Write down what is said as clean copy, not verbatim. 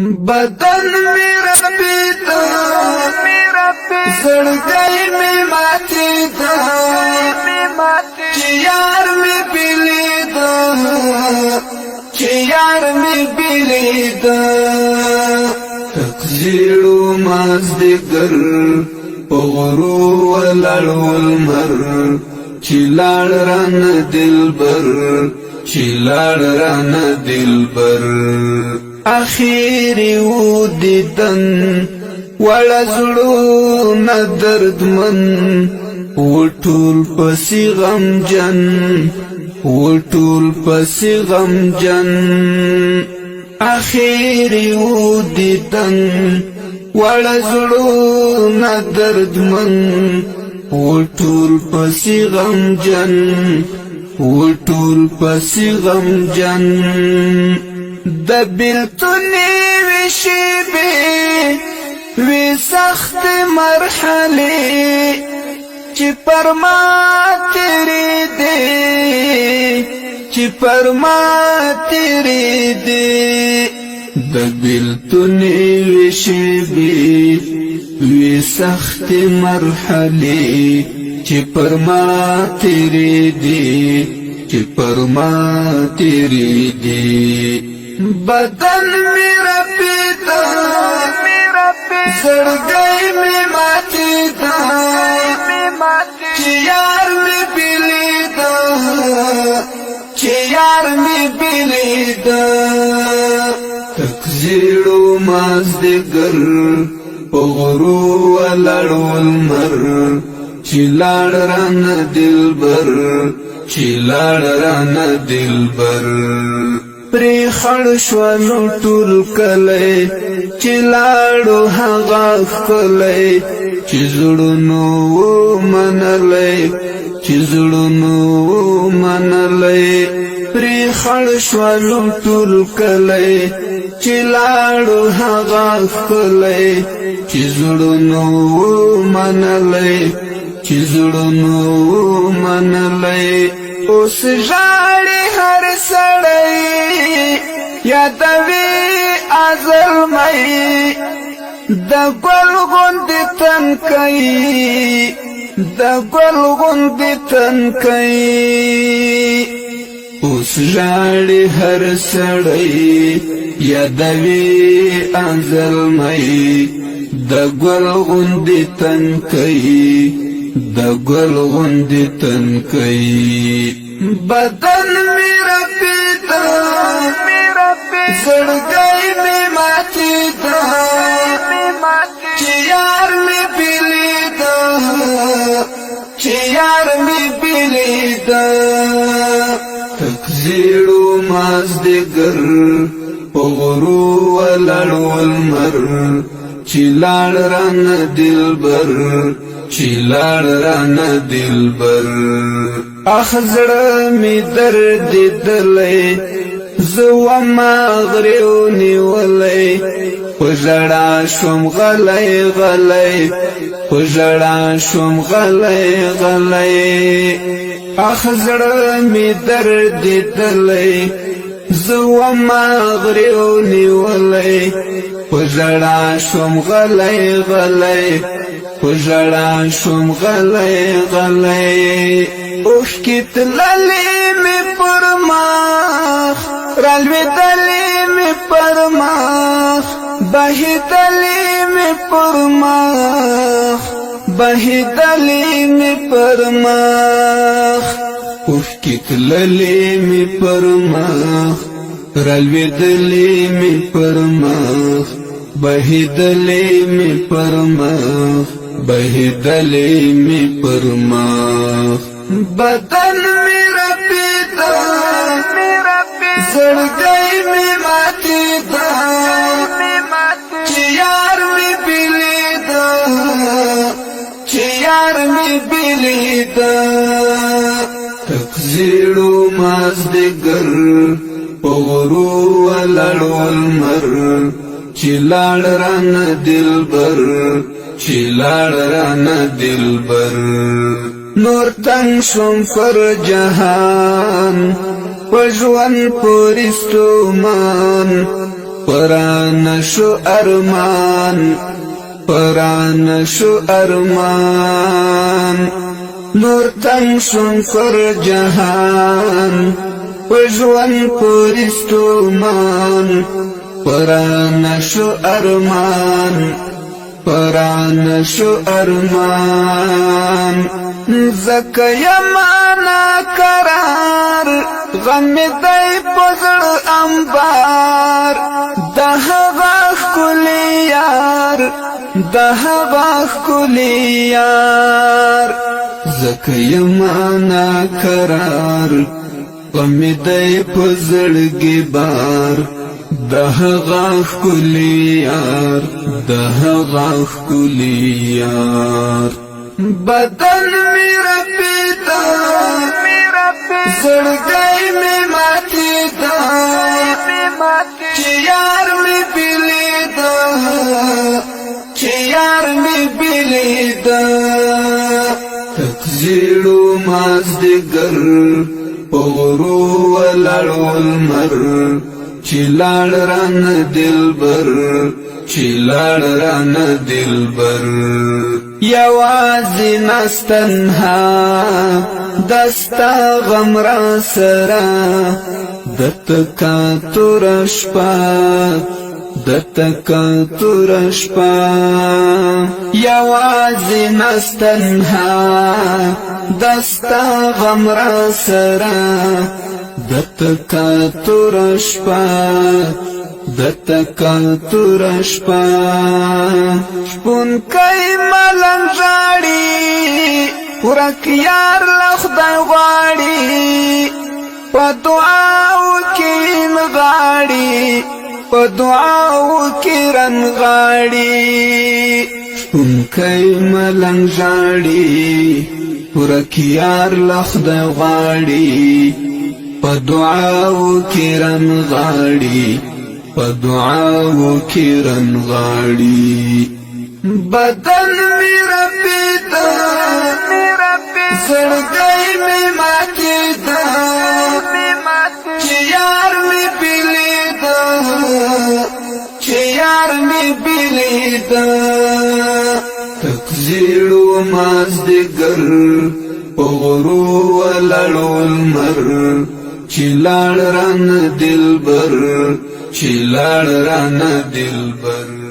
بدن میرا پیتا زړګی می ماتې دا چې یار می بلی دا چې یار می بلی دا تقزیړو مازدګر په غرور ولاړو المر چې لاړ رانه دلبر چې لاړ رانه دلبر اخیری و دیدن وړه زړونه دردمن وټول پسې غمجن وټول پسې غمجن اخیری و دیدن وړه زړونه دردمن وټول پسې غمجن وټول پسې غمجن د بیلتونی وشی بی وی سخت مرحله چې پر ما تیری دی چې پر ما تیری دی د بیلتونی وشی بی وی سخت مرحله چې پر ما تیری دی چې پر ما تیری دی بدن میرا پیتا زړګی می ماتې دا چې یار می بلی دا چې یار می بلی دا تقزیړو مازدګر په غرور ولاړو المر چې لاړ رانه دلبر چې لاړ رانه دلبر پری خړ شوالو ټول کله چې لاړو هغه کله چې زړونو منلې چې زړونو منلې پری خړ شوالو ټول کله چې لاړو هغه کله چې زړونو منلې چې زړونو منلې اوس ژاړي هر سړی یادوي ازل مې د ګل غوندې تنکۍ د ګل غوندې تنکۍ اوس ژاړي هر سړی یادوي ازل مې د ګل غوندې تنکۍ د ګل غوندې تنکۍ بدن میرا پیتا زړګی می ماتې دا چې یار می بلی دا چې یار می بلی دا تقزیړو مازدګر په غرور ولاړو المر چې لاړ رانه دلبر چې لاړ رانه دلبر اخ زړه می درد دلې زو ما غریو نیولې پژړا شوم غلې غلې پژړا شوم غلې غلې اخ زړه می درد دلې زو ما غریو نیولې پژړا شوم غلې غلې پژړا شوم غلې غلې اوښ کی تللې می پر مخ رالوېدلې می پر مخ بهېدلې می پر مخ بهېدلې می پر مخ اوښ کی تللې می پر مخ رالوېدلې می پر مخ بهېدلې می پر مخ بهېدلې می پر مخ بدن میرا پیتا زړګی می ماتې دا چې یار می بلی دا چې یار می بلی دا تقزیړو مازدګر په غرور ولاړو المر چې لاړ رانه دلبر چې لاړ رانه دلبر نور تنگ شوم پر جهان پژوان پرستومان پران شو ارمان پران شو ارمان نور تنگ شون پر جهان پژوان پرستو مان پران شو ارمان پران شو ارمان زکه یمانا قرار غم دی پزړ انبار دهغه کلی یار دهغه کلی یار زکه یمانا قرار غم دی پزړګي بار دهغه کلی یار دهغه کلی یار بدن میرا پیتا زړګی می ماتي دا چې یار می بلی دا چې یار می بلی دا تکزیړو مازدګر پغرو ولړو المر چې لاړ ران دلبر چې لاړ ران دلبر یوازې نستنها دستا غم را سره د تکاتور شپه د تکاتور شپه یوازې نستنها دستا غم را سره د تکاتور شپه د تکاتور شپه شپون کای ملنګ ژاړي ورک یار له خدای غواړي په دعاو کې نغاړي په دعاو کې رنغاړي شپون کای ملنګ ژاړي ورک یار له خدای غواړي په دعاو کې رنغاړي په دعاو کې رنغاړي بدن میرا پیتا زړګی می ماتي دا چې یار می بلی دا چې یار می بلی دا تکزیړو مازدګر پغرو ولړو المر چې لاړ ران دلبر چې لاړ ران دلبر